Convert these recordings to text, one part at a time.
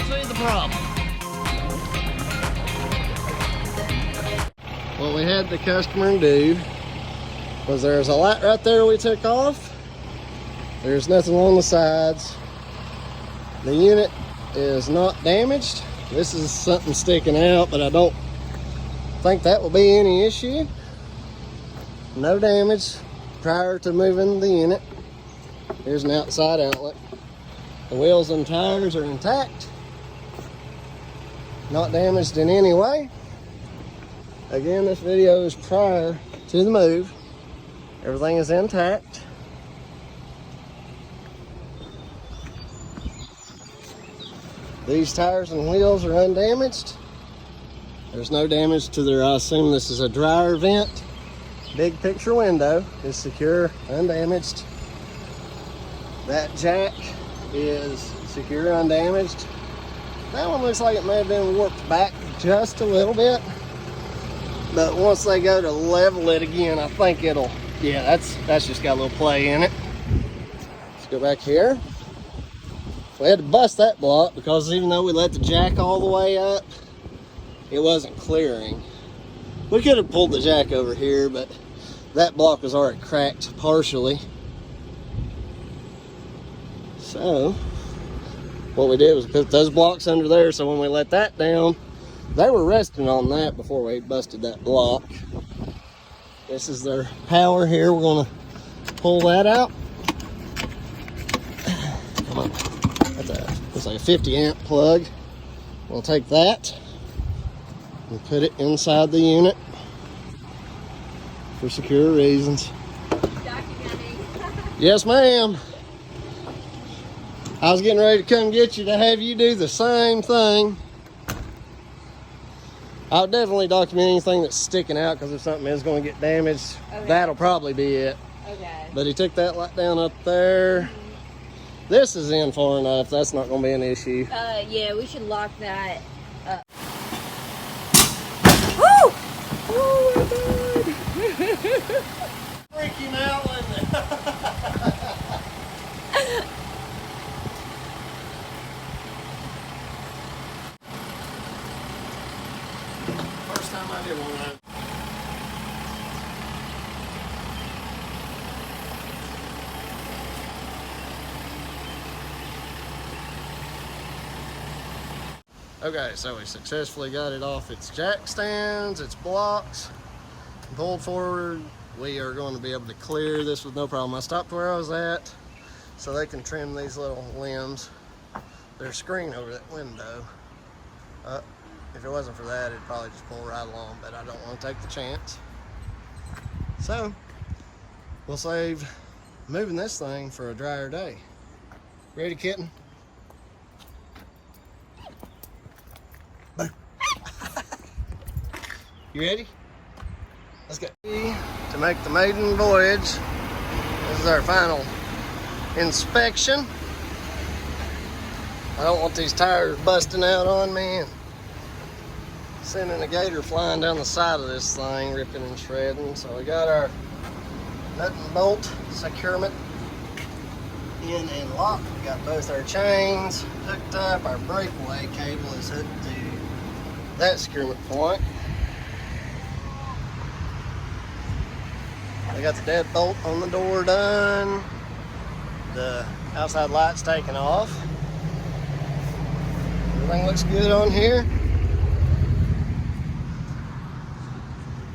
See the problem. What we had the customer do was there's a light right there we took off. There's nothing on the sides. The unit is not damaged. This is something sticking out, but I don't think that will be any issue. No damage prior to moving the unit. Here's an outside outlet. The wheels and tires are intact. Not damaged in any way. Again, this video is prior to the move. Everything is intact. These tires and wheels are undamaged. There's no damage to their, I assume this is a dryer vent. Big picture window is secure, undamaged. That jack is secure, undamaged. That one looks like it may have been warped back just a little bit. But once they go to level it again, I think it'll, yeah, that's just got a little play in it. Let's go back here. We had to bust that block because even though we let the jack all the way up, it wasn't clearing. We could have pulled the jack over here, but that block was already cracked partially. So what we did was put those blocks under there, so when we let that down, they were resting on that before we busted that block. This is their power here. We're gonna pull that out. Come on. It's like a 50 amp plug. We'll take that and put it inside the unit for secure reasons. Yes, ma'am. I was getting ready to come get you to have you do the same thing. I'll definitely document anything that's sticking out, because if something is going to get damaged, okay, that'll probably be it. Okay. But he took that light down up there. Mm-hmm. This is in far enough. That's not going to be an issue. Yeah, we should lock that up. Woo! Oh my God! Freak him out, wasn't it? First time I did one of those. Okay, so we successfully got it off its jack stands, its blocks, pulled forward. We are going to be able to clear this with no problem. I stopped where I was at so they can trim these little limbs. There's a screen over that window. If it wasn't for that, it'd probably just pull right along, but I don't want to take the chance. So, we'll save moving this thing for a drier day. Ready, kitten? Boom. You ready? Let's go. To make the maiden voyage. This is our final inspection. I don't want these tires busting out on me and sending a gator flying down the side of this thing, ripping and shredding. So we got our nut and bolt securement in and locked. We got both our chains hooked up. Our breakaway cable is hooked to that securement point. We got the deadbolt on the door done. The outside light's taken off. Everything looks good on here.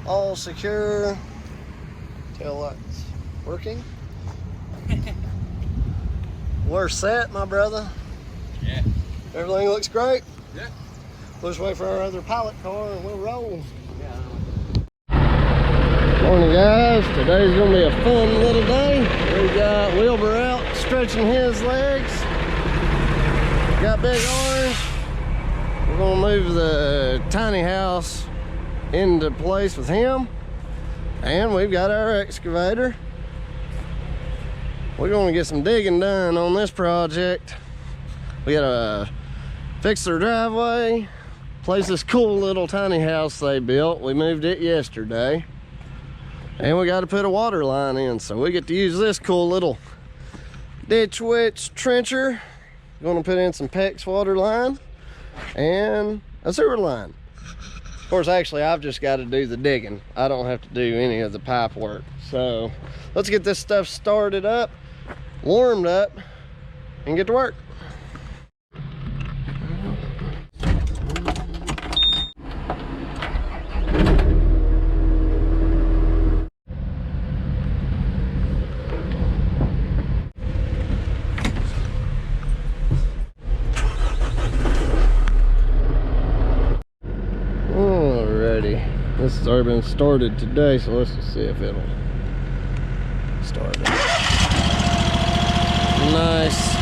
All secure. Tail light's working. We're set, my brother. Yeah. Everything looks great. Yeah. We'll just wait for our other pilot car and we'll roll. Morning, guys. Today's gonna be a fun little day. We got Wilbur out stretching his legs. Got Big Orange. We're gonna move the tiny house into place with him. And we've got our excavator. We're gonna get some digging done on this project. We gotta fix their driveway, place this cool little tiny house they built. We moved it yesterday. And we got to put a water line in, so we get to use this cool little ditch witch trencher Gonna put in some PEX water line and a sewer line. Of course, actually, I've just got to do the digging. I don't have to do any of the pipe work. So let's get this stuff started up, warmed up, and get to work. This has already been started today, so let's just see if it'll start it. Nice.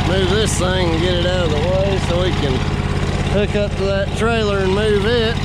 Move this thing and get it out of the way so we can hook up to that trailer and move it.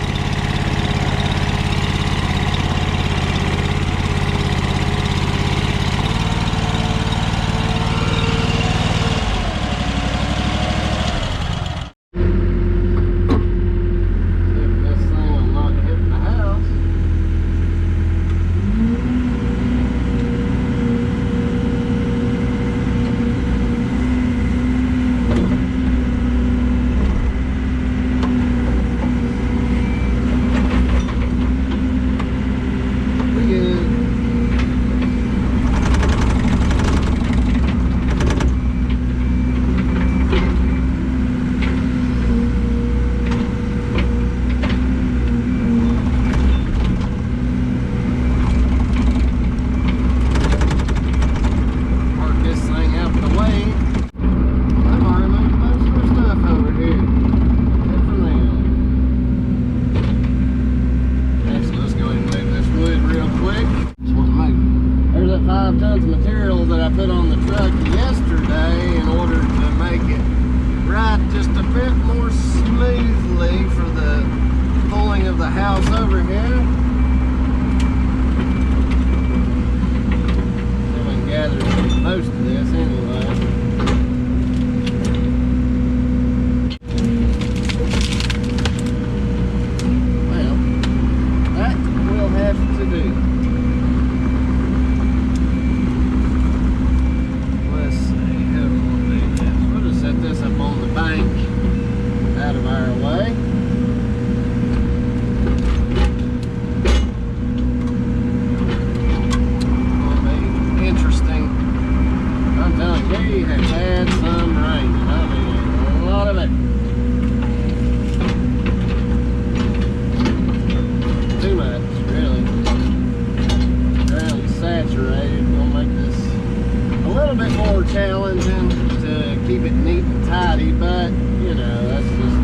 Challenging to keep it neat and tidy, but you know, that's just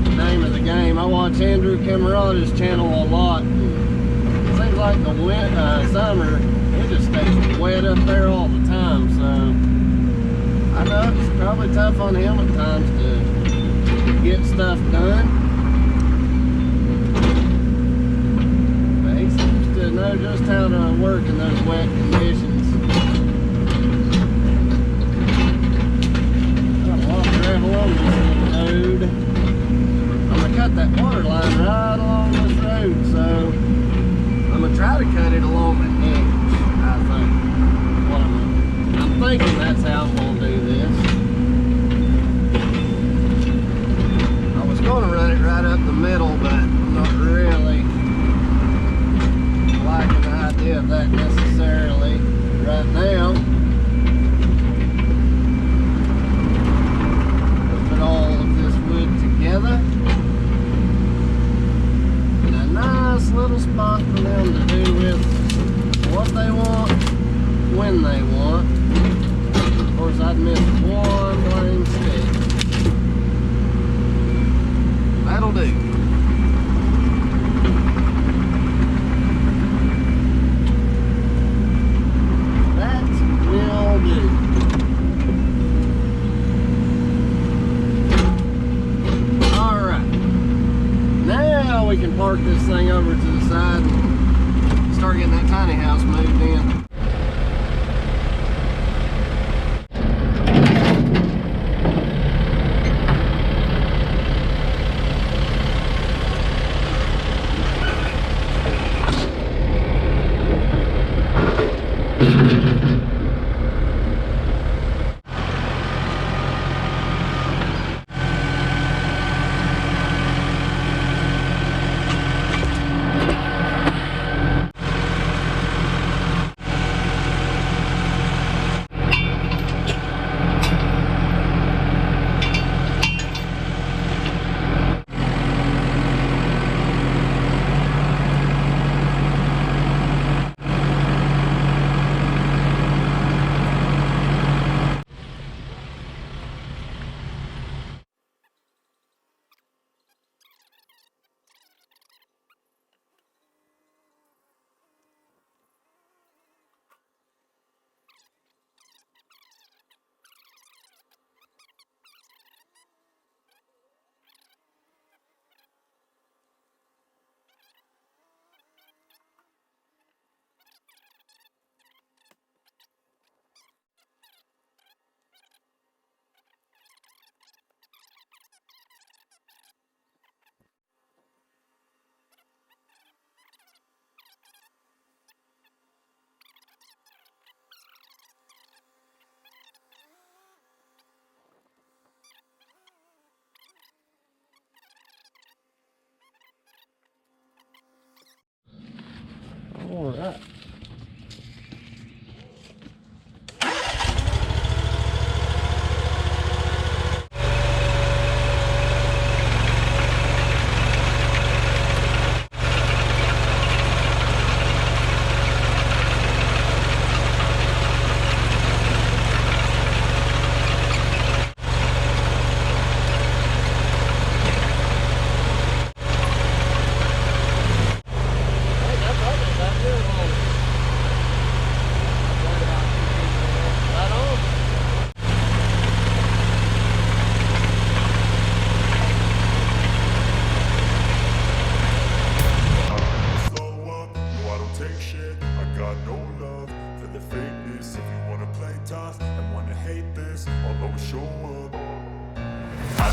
the name of the game. I watch Andrew Camerata's channel a lot. It seems like the summer, it just stays wet up there all the time, so I know it's probably tough on him at times to get stuff done, but he seems to know just how to work in those wet conditions. Along this road, I'm gonna cut that water line right along this road, so I'm gonna try to cut it along the edge. I think. I'm thinking that's how I'm gonna do this. I was gonna run it right up the middle, but I'm not really liking the idea of that necessarily right now. All of this wood together in a nice little spot for them to do with what they want when they want. Of course, I'd miss one blame stick. That'll do. That will do. We can park this thing over to the side and start getting that tiny house moved in.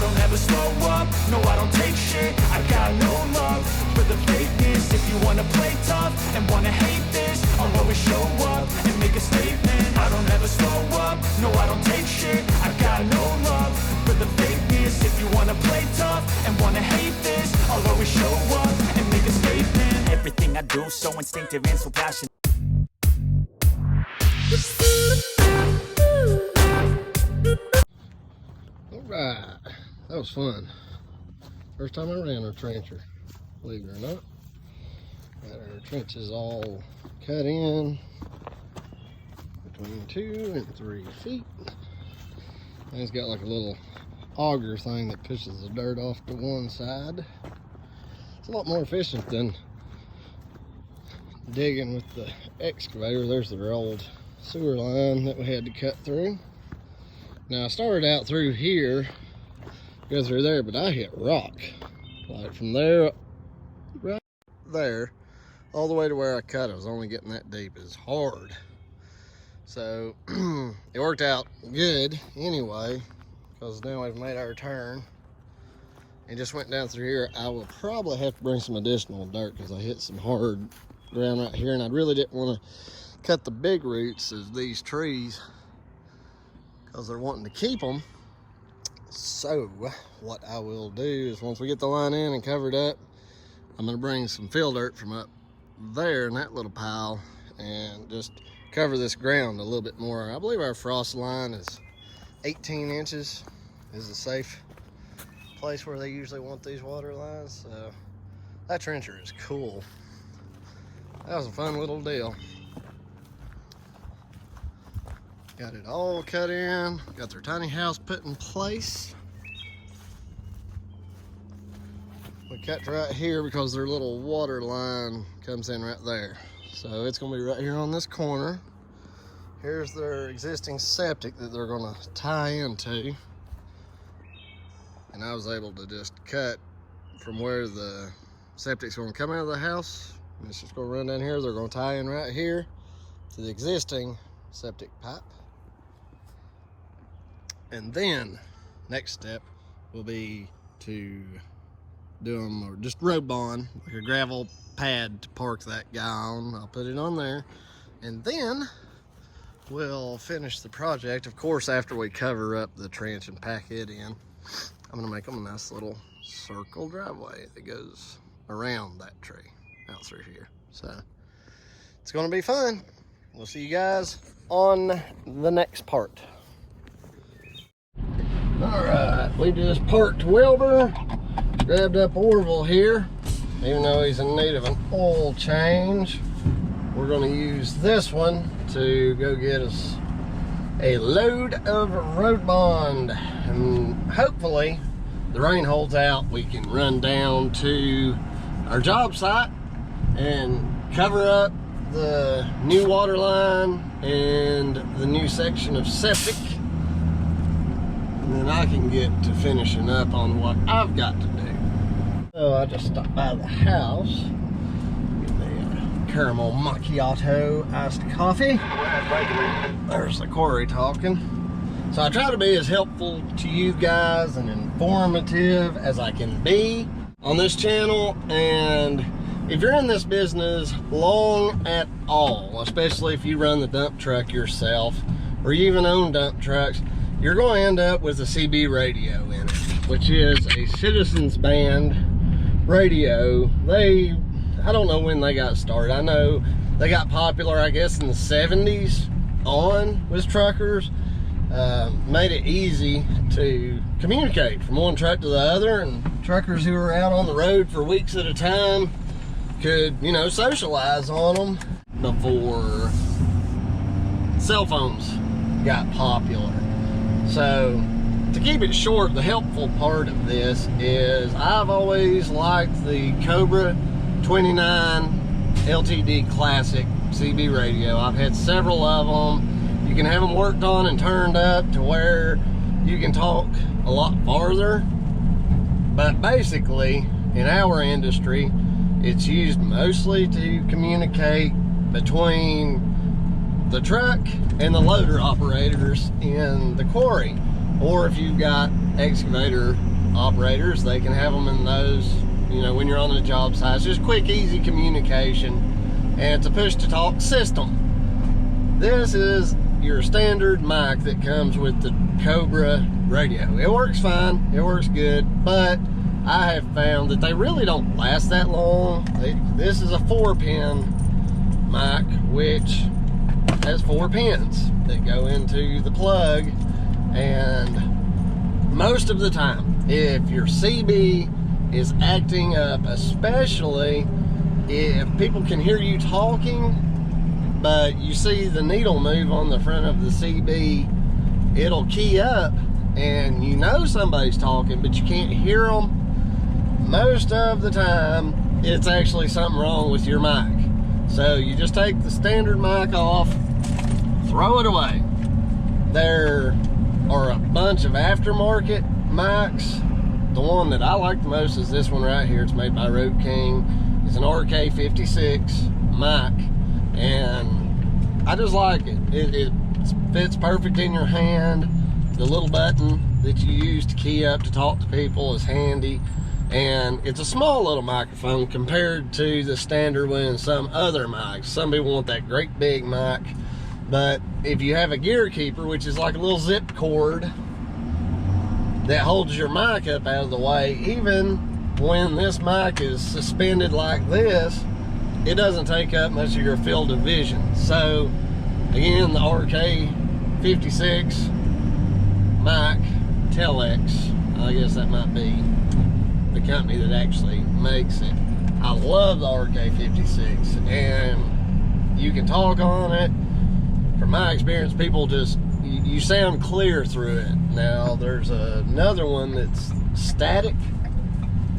don't ever slow up, no I don't take shit. I got no love for the fakeness. If you wanna play tough and wanna hate this, I'll always show up and make a statement. I don't ever slow up, no I don't take shit. I got no love for the fakeness. If you wanna play tough and wanna hate this, I'll always show up and make a statement. Everything I do so instinctive and so passionate. Alright, that was fun. First time I ran a trencher, believe it or not. Got our trenches all cut in between 2 and 3 feet. And it's got like a little auger thing that pushes the dirt off to one side. It's a lot more efficient than digging with the excavator. There's their old sewer line that we had to cut through. Now I started out through here, go through there, but I hit rock. Like from there, right there, all the way to where I cut. I was only getting that deep. It's hard. So it worked out good anyway, because now we've made our turn and just went down through here. I will probably have to bring some additional dirt because I hit some hard ground right here, and I really didn't want to cut the big roots of these trees because they're wanting to keep them. So what I will do is once we get the line in and covered up, I'm going to bring some fill dirt from up there in that little pile and just cover this ground a little bit more. I believe our frost line is 18 inches is a safe place where they usually want these water lines. So that trencher is cool. That was a fun little deal. Got it all cut in, got their tiny house put in place. We cut right here because their little water line comes in right there. So it's gonna be right here on this corner. Here's their existing septic that they're gonna tie into. And I was able to just cut from where the septic's gonna come out of the house. And it's just gonna run down here. They're gonna tie in right here to the existing septic pipe. And then next step will be to do them, or just road bond, like a gravel pad to park that guy on. I'll put it on there, and then we'll finish the project. Of course, after we cover up the trench and pack it in, I'm gonna make them a nice little circle driveway that goes around that tree out through here. So it's gonna be fun. We'll see you guys on the next part. All right, we just parked Wilbur, grabbed up Orville here, even though he's in need of an oil change. We're gonna use this one to go get us a load of road bond. And hopefully the rain holds out, we can run down to our job site and cover up the new water line and the new section of septic. And then I can get to finishing up on what I've got to do. So I just stopped by the house, get me a caramel macchiato iced coffee. There's the quarry talking. So I try to be as helpful to you guys and informative as I can be on this channel. And if you're in this business long at all, especially if you run the dump truck yourself or you even own dump trucks, you're going to end up with a CB radio in it, which is a citizens band radio. I don't know when they got started. I know they got popular, I guess, in the 70s on with truckers. Made it easy to communicate from one truck to the other, and truckers who were out on the road for weeks at a time could, you know, socialize on them before cell phones got popular. So to keep it short, the helpful part of this is I've always liked the Cobra 29 LTD Classic CB radio. I've had several of them. You can have them worked on and turned up to where you can talk a lot farther. But basically, in our industry, it's used mostly to communicate between the truck and the loader operators in the quarry. Or if you've got excavator operators, they can have them in those, you know, when you're on the job site. It's just quick, easy communication, and it's a push-to-talk system. This is your standard mic that comes with the Cobra radio. It works fine, it works good, but I have found that they really don't last that long. This is a 4-pin mic, which has 4 pins that go into the plug, and most of the time, if your CB is acting up, especially if people can hear you talking, but you see the needle move on the front of the CB, it'll key up, and you know somebody's talking, but you can't hear them. Most of the time, it's actually something wrong with your mic. So you just take the standard mic off, throw it away. There are a bunch of aftermarket mics. The one that I like the most is this one right here. It's made by Road King. It's an RK56 mic, and I just like it. It fits perfect in your hand. The little button that you use to key up to talk to people is handy, and it's a small little microphone compared to the standard one and some other mics. Some people want that great big mic, but if you have a gear keeper, which is like a little zip cord that holds your mic up out of the way, even when this mic is suspended like this, it doesn't take up much of your field of vision. So again, the RK56 mic, Telex, I guess that might be the company that actually makes it. I love the RK56, and you can talk on it. From my experience, people just, you sound clear through it. Now there's another one that's Static,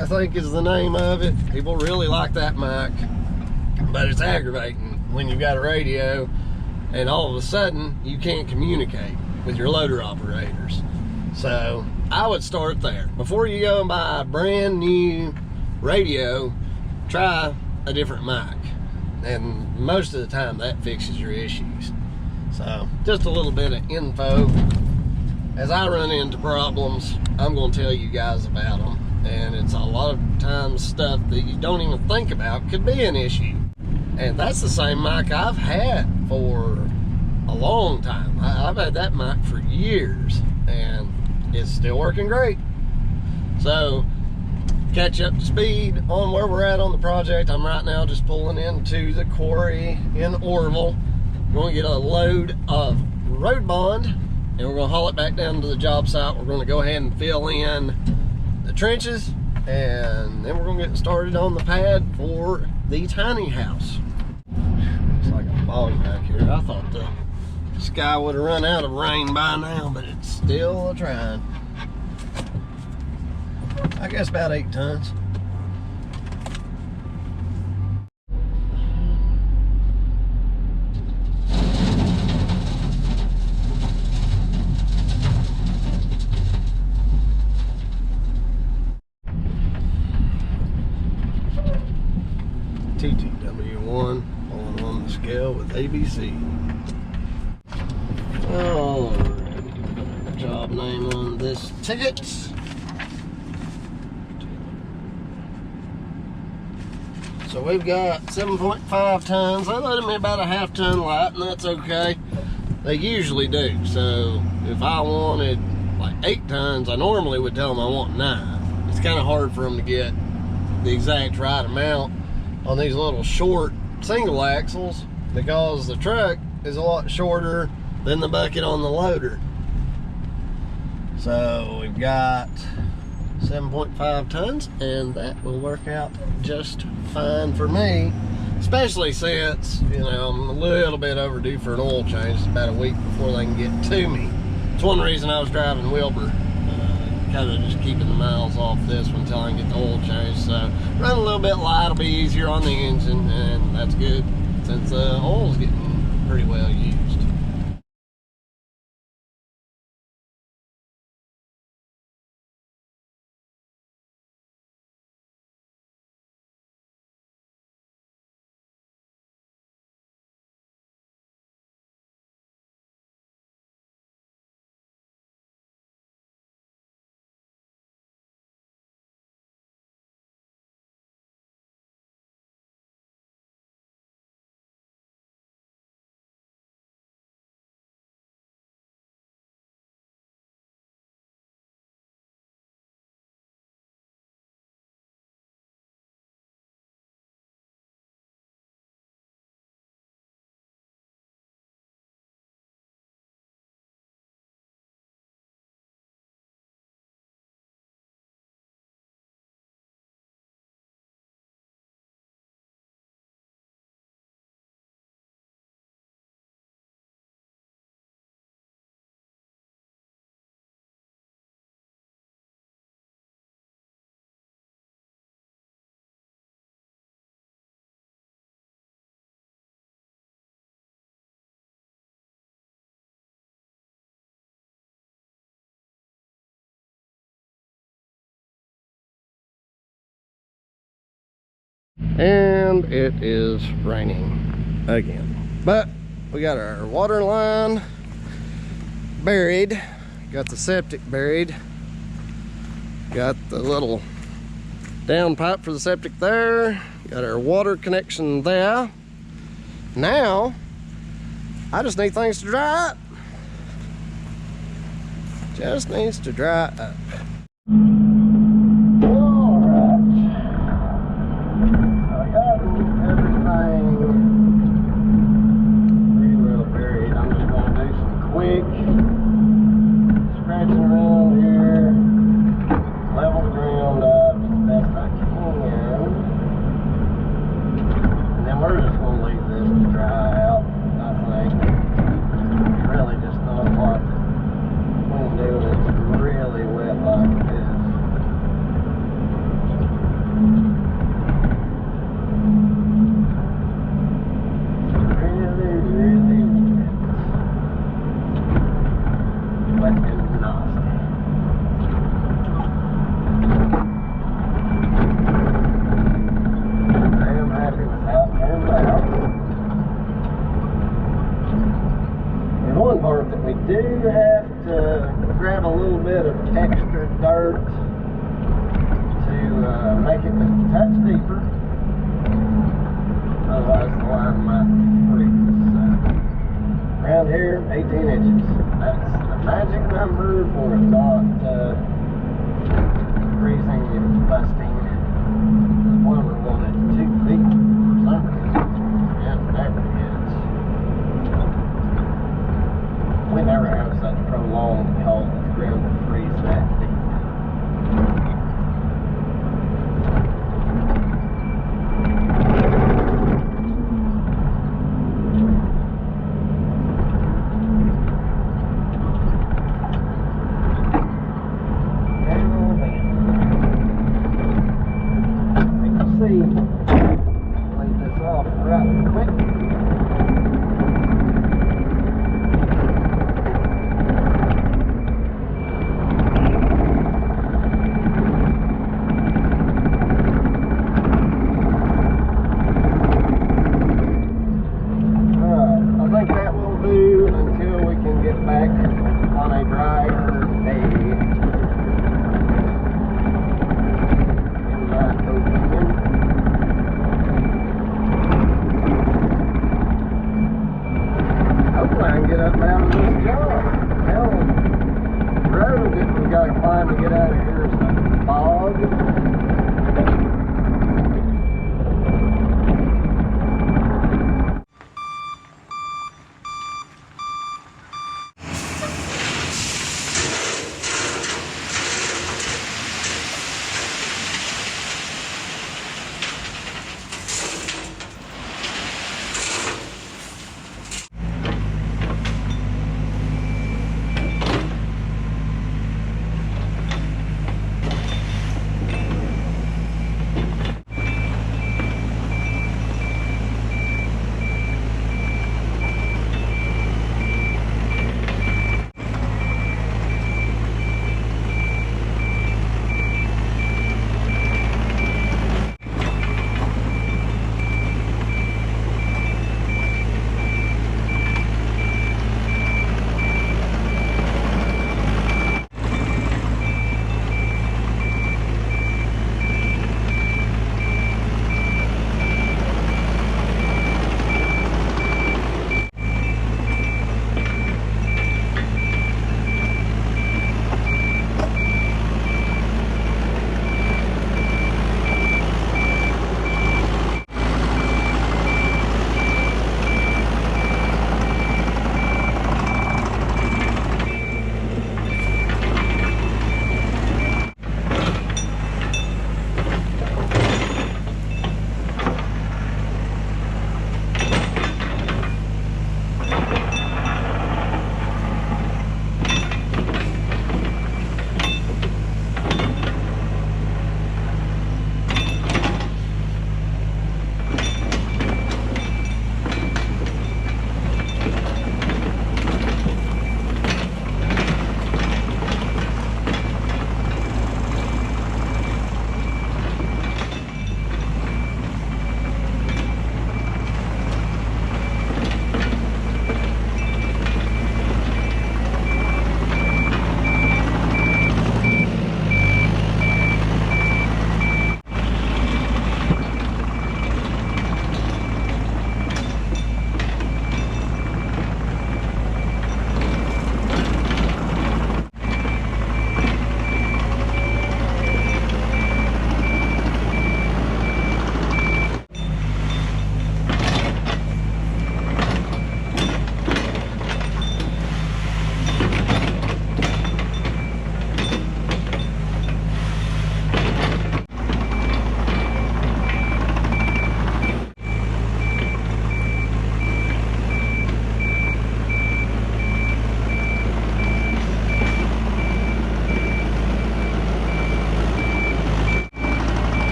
I think is the name of it. People really like that mic, but it's aggravating when you've got a radio and all of a sudden you can't communicate with your loader operators. So I would start there. Before you go and buy a brand new radio, try a different mic, and most of the time that fixes your issues. So just a little bit of info. As I run into problems, I'm going to tell you guys about them, and it's a lot of times stuff that you don't even think about could be an issue. And that's the same mic I've had for a long time. I've had that mic for years, and it's still working great. So catch up to speed on where we're at on the project. I'm right now just pulling into the quarry in Orville. We're going to get a load of road bond, and we're going to haul it back down to the job site. We're going to go ahead and fill in the trenches, and then we're going to get started on the pad for the tiny house. It's like a fog back here. I thought the sky would have run out of rain by now, but it's still trying. I guess about 8 tons. TTW1 on the scale with ABC. Alrighty, job name on this ticket. So we've got 7.5 tons. They loaded me about a half ton light, and that's okay. They usually do. So if I wanted like 8 tons, I normally would tell them I want 9. It's kind of hard for them to get the exact right amount on these little short single axles because the truck is a lot shorter than the bucket on the loader. So we've got 7.5 tons, and that will work out just fine for me, especially since, you know, I'm a little bit overdue for an oil change. It's about a week before they can get to me. It's one reason I was driving Wilbur, kind of just keeping the miles off this one until I can get the oil change. So run a little bit light will be easier on the engine, and that's good since oil's getting pretty well used. And it is raining again. But we got our water line buried. Got the septic buried. Got the little down pipe for the septic there. Got our water connection there. Now, I just need things to dry up. Just needs to dry up. Alright. I got everything pretty well buried. I'm just going to do some quick scratching around here. Level the ground up as best I can. And then we're just going to leave this to dry out, I think. Really just not what when doing it's really wet like this. Really, really wet and nasty. I am happy with how it turned out. And one part that we do have to grab a little bit of extra dirt to make it just a touch deeper. Otherwise the line might freeze. So, around here, 18 inches. That's the magic number for it not freezing and busting. This plumber wanted 2 feet for some reason. Yeah, never gets. We never have such prolonged cold ground to freeze that deep. Leave this off right quick. I think that will do until we can get back on a drier day. In my opinion. Hopefully I can get up and out of this job. Hell, the road that we gotta climb to get out of here is a bog.